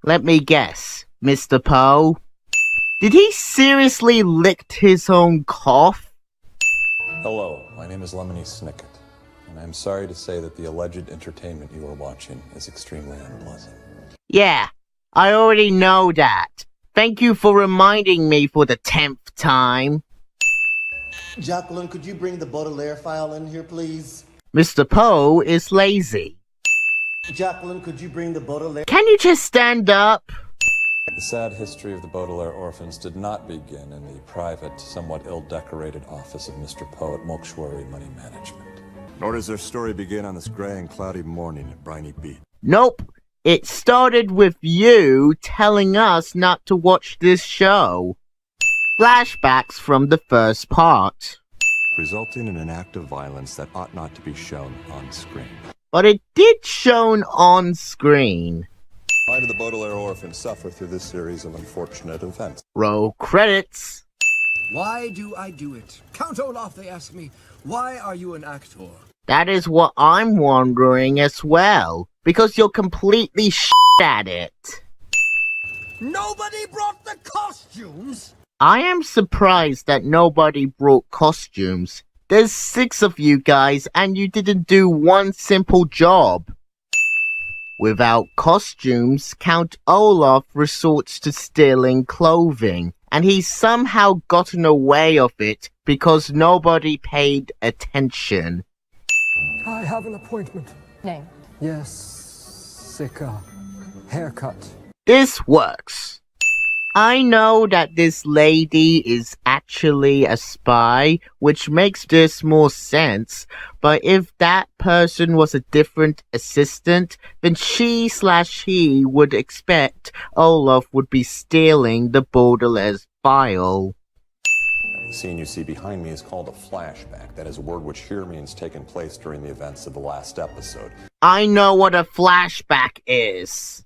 Let me guess, Mr. Poe. Did he seriously lick his own cough? Hello, my name is Lemony Snicket, and I'm sorry to say that the alleged entertainment you are watching is extremely unpleasant. Yeah, I already know that. Thank you for reminding me for the 10th time. Jacqueline, could you bring the Baudelaire file in here, please? Mr. Poe is lazy. Jacqueline, could you bring the Baudelaire... Can you just stand up? The sad history of the Baudelaire orphans did not begin in the private, somewhat ill-decorated office of Mr. Poe at Mokshuari Money Management. Nor does their story begin on this gray and cloudy morning at Briny Beach. Nope. It started with you telling us not to watch this show. Flashbacks from the first part. Resulting in an act of violence that ought not to be shown on screen. But it did shown on screen. Why do the Baudelaire orphans suffer through this series of unfortunate events? Roll credits. Why do I do it? Count Olaf, they ask me. Why are you an actor? That is what I'm wondering as well. Because you're completely at it. Nobody brought the costumes? I am surprised that nobody brought costumes. There's 6 of you guys and you didn't do one simple job. Without costumes, Count Olaf resorts to stealing clothing, and he's somehow gotten away of it because nobody paid attention. I have an appointment. Name? Yes, Sika. Haircut. This works. I know that this lady is actually a spy, which makes this more sense, but if that person was a different assistant, then she/he would expect Olaf would be stealing the Baudelaire's file. The scene you see behind me is called a flashback. That is a word which here means taken place during the events of the last episode. I know what a flashback is.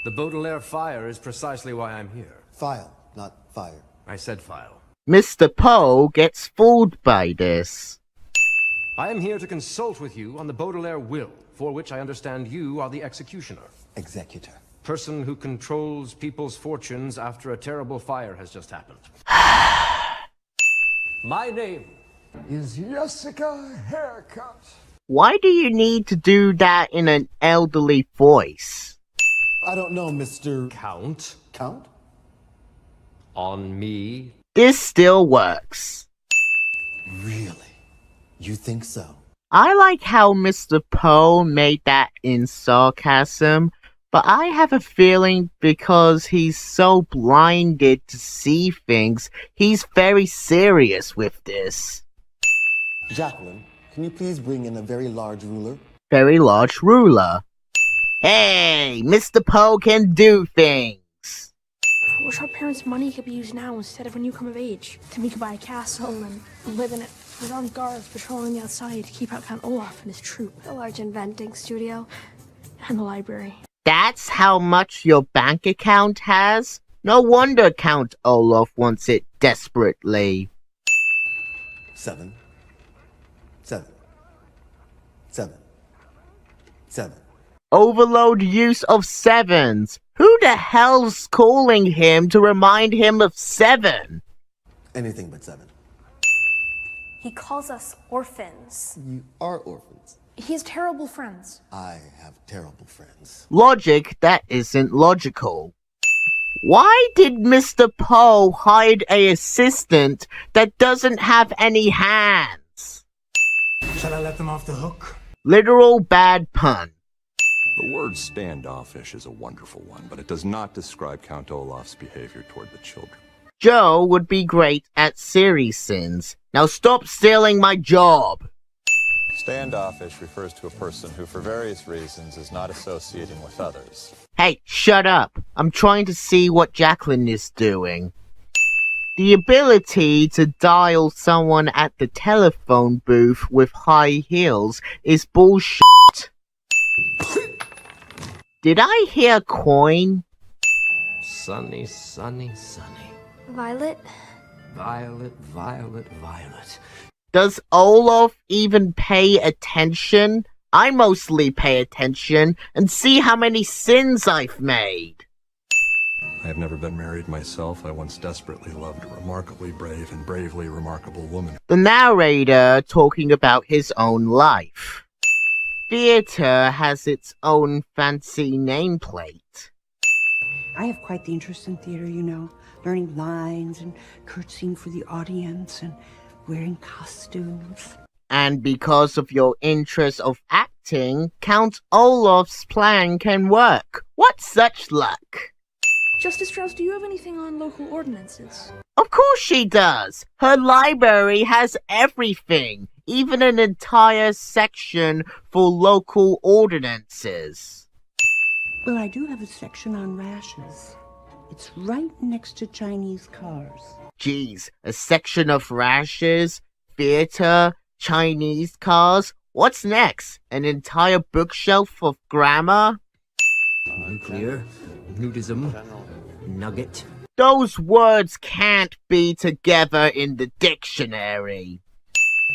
The Baudelaire fire is precisely why I'm here. File, not fire. I said file. Mr. Poe gets fooled by this. I am here to consult with you on the Baudelaire will, for which I understand you are the executioner. Executor. Person who controls people's fortunes after a terrible fire has just happened. My name Is Jessica Haircut. Why do you need to do that in an elderly voice? I don't know, Mr. Count Count? on me. This still works. Really? You think so? I like how Mr. Poe made that in sarcasm, but I have a feeling because he's so blinded to see things, he's very serious with this. Jacqueline, can you please bring in a very large ruler? Very large ruler. Hey, Mr. Poe can do things. I wish our parents' money could be used now instead of when you come of age. Then we could buy a castle and live in it with armed guards patrolling the outside to keep out Count Olaf and his troop. A large inventing studio and a library. That's how much your bank account has? No wonder Count Olaf wants it desperately. 7. 7. 7. 7. Overload use of 7s. Who the hell's calling him to remind him of 7? Anything but 7. He calls us orphans. You are orphans. He has terrible friends. I have terrible friends. Logic that isn't logical. Why did Mr. Poe hire an assistant that doesn't have any hands? Shall I let them off the hook? Literal bad pun. The word standoffish is a wonderful one, but it does not describe Count Olaf's behavior toward the children. Joe would be great at SeriesSins. Now stop stealing my job. Standoffish refers to a person who, for various reasons, is not associating with others. Hey, shut up. I'm trying to see what Jacqueline is doing. The ability to dial someone at the telephone booth with high heels is bullshit. Did I hear coin? Sunny, sunny, sunny. Violet? Violet, violet, violet. Does Olaf even pay attention? I mostly pay attention and see how many sins I've made. I have never been married myself. I once desperately loved a remarkably brave and bravely remarkable woman. The narrator talking about his own life. Theatre has its own fancy nameplate. I have quite the interest in theater, you know, learning lines and curtsying for the audience and wearing costumes. And because of your interest of acting, Count Olaf's plan can work. What such luck! Justice Strauss, do you have anything on local ordinances? Of course she does! Her library has everything, even an entire section for local ordinances. Well, I do have a section on rashes. It's right next to Chinese cars. Geez, a section of rashes, theater, Chinese cars. What's next? An entire bookshelf of grammar? Nuclear, nudism, nugget. Those words can't be together in the dictionary.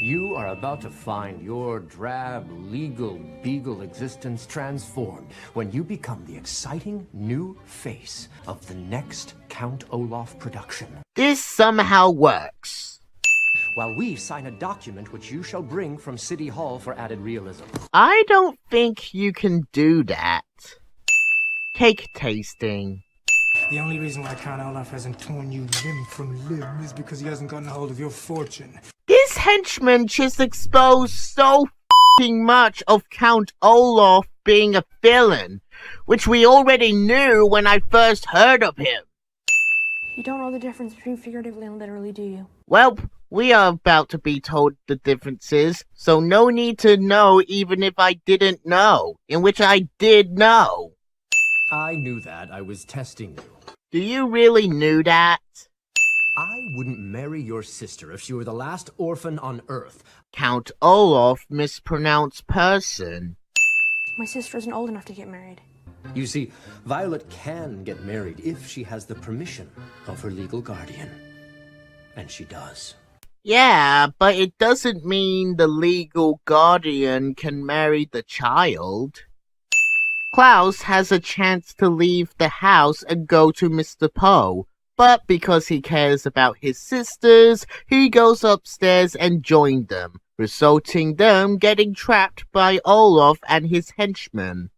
You are about to find your drab, legal, beagle existence transformed when you become the exciting new face of the next Count Olaf production. This somehow works. While we sign a document which you shall bring from City Hall for added realism. I don't think you can do that. Cake tasting. The only reason why Count Olaf hasn't torn you limb from limb is because he hasn't gotten a hold of your fortune. This henchman just exposed so f***ing much of Count Olaf being a villain, which we already knew when I first heard of him. You don't know the difference between figuratively and literally, do you? Well, we are about to be told the differences, so no need to know even if I didn't know, in which I did know. I knew that. I was testing you. Do you really knew that? I wouldn't marry your sister if she were the last orphan on Earth. Count Olaf mispronounced person. My sister isn't old enough to get married. You see, Violet can get married if she has the permission of her legal guardian. And she does. Yeah, but it doesn't mean the legal guardian can marry the child. Klaus has a chance to leave the house and go to Mr. Poe, but because he cares about his sisters, he goes upstairs and joins them, resulting them getting trapped by Olaf and his henchmen.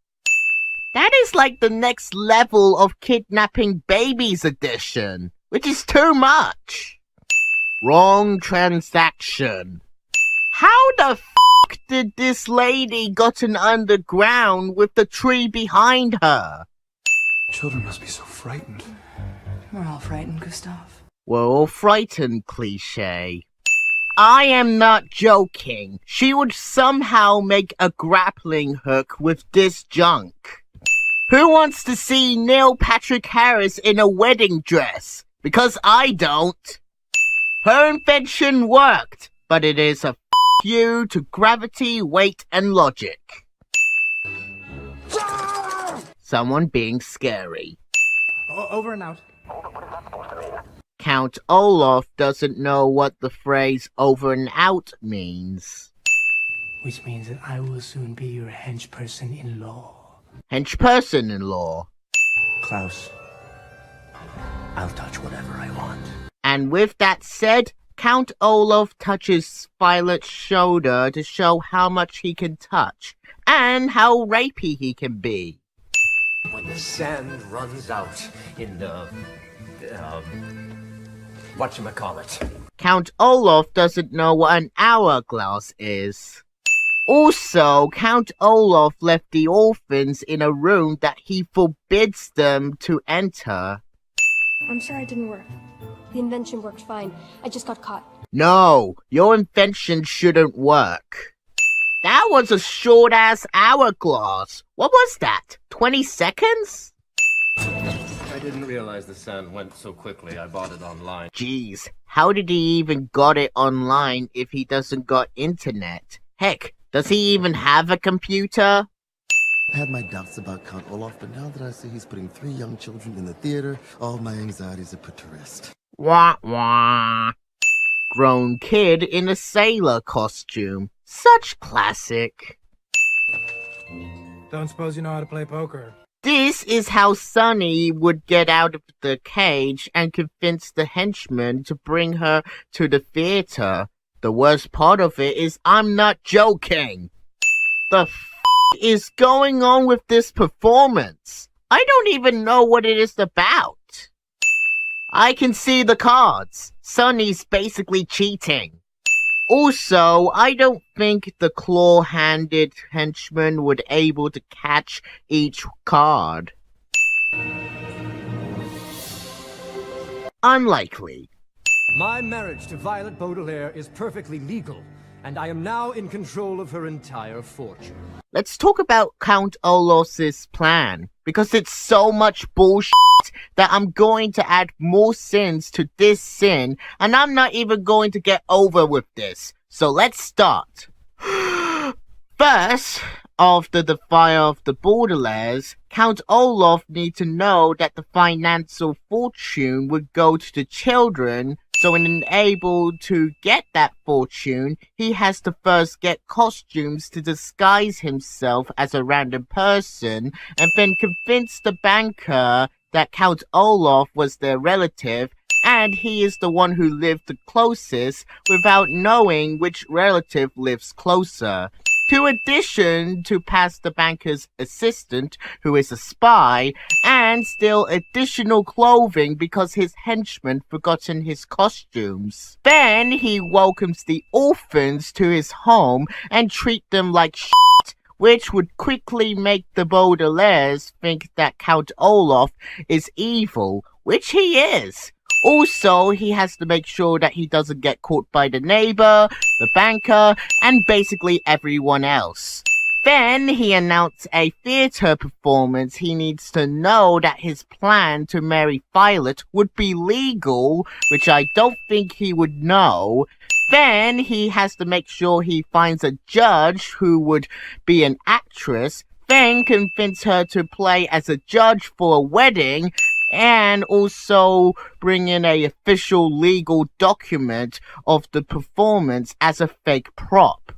That is like the next level of kidnapping babies edition, which is too much. Wrong transaction. How the f*** did this lady gotten underground with the tree behind her? Children must be so frightened. We're all frightened, Gustav. We're all frightened, cliché. I am not joking. She would somehow make a grappling hook with this junk. Who wants to see Neil Patrick Harris in a wedding dress? Because I don't. Her invention worked, but it is a you to gravity, weight, and logic. Someone being scary. Over and out. Count Olaf doesn't know what the phrase over and out means. Which means that I will soon be your henchperson-in-law. Henchperson-in-law. Klaus, I'll touch whatever I want. And with that said, Count Olaf touches Violet's shoulder to show how much he can touch, and how rapey he can be. When the sand runs out in the... whatchamacallit. Count Olaf doesn't know what an hourglass is. Also, Count Olaf left the orphans in a room that he forbids them to enter. I'm sorry it didn't work. The invention worked fine. I just got caught. No, your invention shouldn't work. That was a short-ass hourglass. What was that? 20 seconds? I didn't realize the sand went so quickly. I bought it online. Jeez, how did he even got it online if he doesn't got internet? Heck, does he even have a computer? I had my doubts about Count Olaf, but now that I see he's putting 3 young children in the theater, all my anxieties are put to rest. Wah wah. Grown kid in a sailor costume. Such classic. Don't suppose you know how to play poker. This is how Sunny would get out of the cage and convince the henchman to bring her to the theater. The worst part of it is I'm not joking. The is going on with this performance? I don't even know what it is about. I can see the cards. Sunny's basically cheating. Also, I don't think the claw-handed henchman would able to catch each card. Unlikely. My marriage to Violet Baudelaire is perfectly legal, and I am now in control of her entire fortune. Let's talk about Count Olaf's plan, because it's so much bullshit that I'm going to add more sins to this sin, and I'm not even going to get over with this. So let's start. First, after the fire of the Baudelaires, Count Olaf needs to know that the financial fortune would go to the children, so in able to get that fortune, he has to first get costumes to disguise himself as a random person, and then convince the banker that Count Olaf was their relative, and he is the one who lived the closest without knowing which relative lives closer. To addition to pass the banker's assistant, who is a spy, and steal additional clothing because his henchman forgotten his costumes. Then he welcomes the orphans to his home and treat them like shit, which would quickly make the Baudelaires think that Count Olaf is evil, which he is. Also, he has to make sure that he doesn't get caught by the neighbor, the banker, and basically everyone else. Then he announced a theater performance. He needs to know that his plan to marry Violet would be legal, which I don't think he would know. Then he has to make sure he finds a judge who would be an actress, then convince her to play as a judge for a wedding, and also bring in a official legal document of the performance as a fake prop.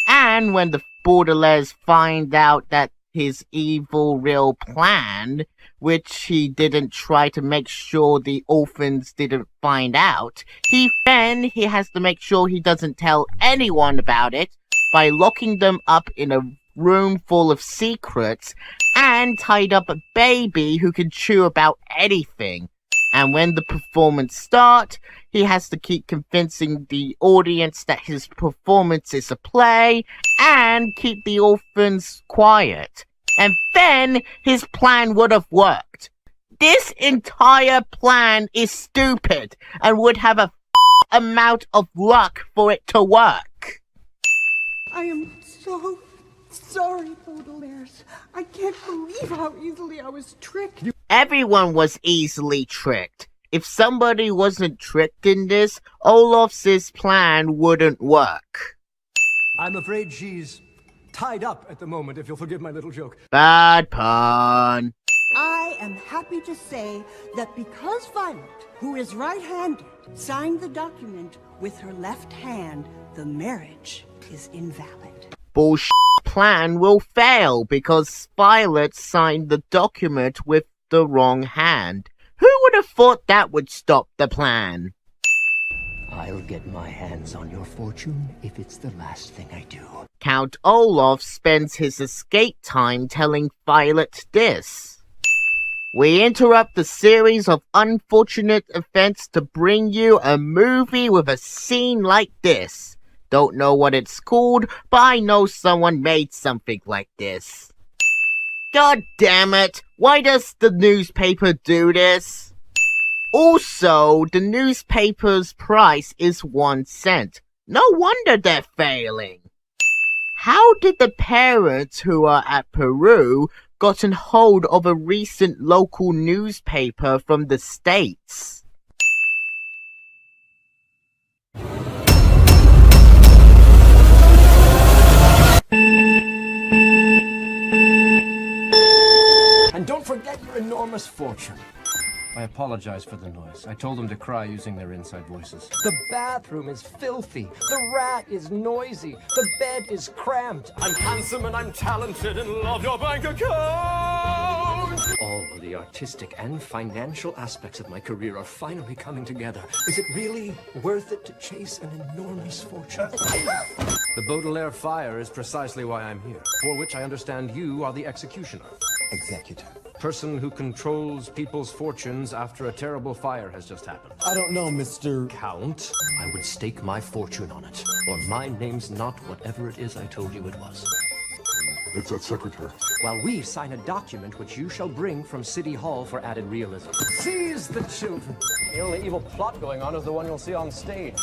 And when the Baudelaires find out that his evil real plan, which he didn't try to make sure the orphans didn't find out, he has to make sure he doesn't tell anyone about it by locking them up in a room full of secrets and tied up a baby who can chew about anything. And when the performance starts, he has to keep convincing the audience that his performance is a play and keep the orphans quiet. And then his plan would have worked. This entire plan is stupid and would have a amount of luck for it to work. I am so sorry, Baudelaires. I can't believe how easily I was tricked. Everyone was easily tricked. If somebody wasn't tricked in this, Olaf's plan wouldn't work. I'm afraid she's tied up at the moment, if you'll forgive my little joke. Bad pun. I am happy to say that because Violet, who is right-handed, signed the document with her left hand, the marriage is invalid. Bullshit plan will fail because Violet signed the document with the wrong hand. Who would have thought that would stop the plan? I'll get my hands on your fortune if it's the last thing I do. Count Olaf spends his escape time telling Violet this. We interrupt the series of unfortunate events to bring you a movie with a scene like this. Don't know what it's called, but I know someone made something like this. God damn it! Why does the newspaper do this? Also, the newspaper's price is 1 cent. No wonder they're failing. How did the parents who are at Peru gotten hold of a recent local newspaper from the States? And don't forget your enormous fortune. I apologize for the noise. I told them to cry using their inside voices. The bathroom is filthy. The rat is noisy. The bed is cramped. I'm handsome and I'm talented and love your bank account! All of the artistic and financial aspects of my career are finally coming together. Is it really worth it to chase an enormous fortune? The Baudelaire fire is precisely why I'm here, for which I understand you are the executioner. Executor. Person who controls people's fortunes after a terrible fire has just happened. I don't know, Mr. Count, I would stake my fortune on it, or my name's not whatever it is I told you it was. It's that secretary. While we sign a document which you shall bring from City Hall for added realism. Seize the children! The only evil plot going on is the one you'll see on stage.